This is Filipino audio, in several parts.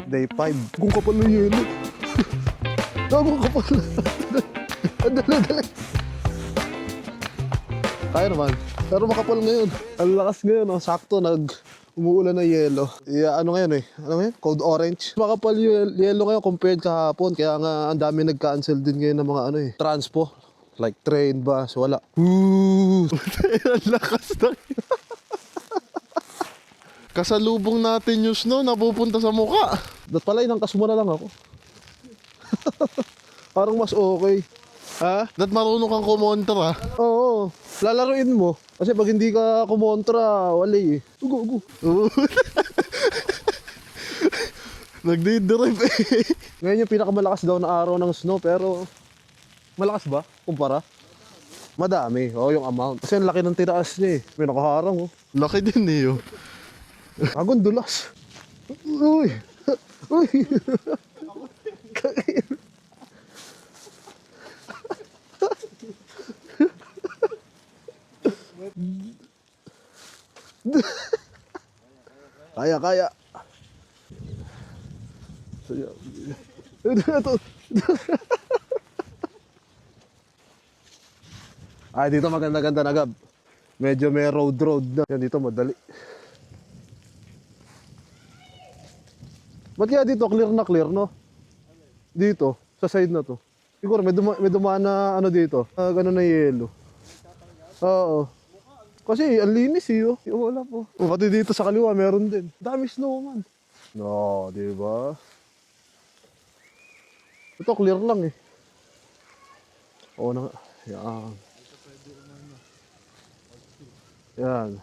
Day 5. Kung kapal na yelo. Kung kapal na. Dali. Kaya naman. Pero makapal ngayon. Ang lakas ngayon, oh. Sakto, umuulan na yelo. Ano ngayon eh? Ano ngayon? Code orange. Makapal yung yelo ngayon compared kahapon. Kaya nga ang dami nag-cancel din ngayon ng mga transpo. Like train, bus, wala. Ang lakas na. Kasalubong natin yung snow, napupunta sa mukha. Dat pala, inangkas mo na lang ako. Parang mas okay. Ha? Dat marunong kang kumontra. Oo, lalaruin mo. Kasi pag hindi ka kumontra, wali eh. Ugo. Nagdidrive eh. Ngayon yung pinakamalakas daw na araw ng snow, pero malakas ba? Kumpara? Madami. Oo, yung amount. Kasi ang laki ng tiraas niya eh. May nakaharang oh. Laki din eh oh. Agong dulas. Uy. Kaya. Ay, dito maganda-ganda na Gab. Medyo may road na. Yan dito madali. Ba't kaya dito clear no? Dito, sa side na to. Siguro may dumaan na dito. Gano'n na yelo. Oo. Kasi ang linis eh oh. Wala po. Pati dito sa kaliwa meron din. Dami snow man. No, di ba? Ito clear lang eh. Oo na nga. Yan.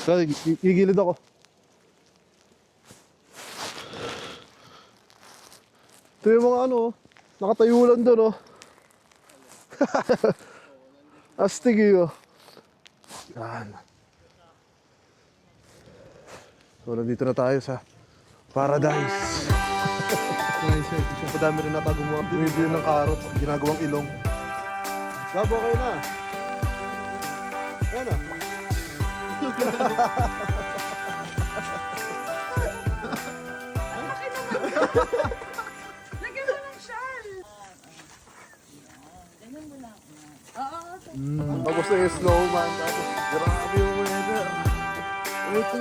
Kasi gigilid ako. Ito yung mga nakatayo lang doon Astig yun. Yan. So, nandito na tayo sa Paradise. Madami rin nata gumawa. Bumibili ng carrot, ginagawang ilong. Gabo kayo na. Yan na. Lagyan mo ng shawl. Ganyan mo lang. Oo. Tapos na yung snowman. Tapos grabe yung weather. Ito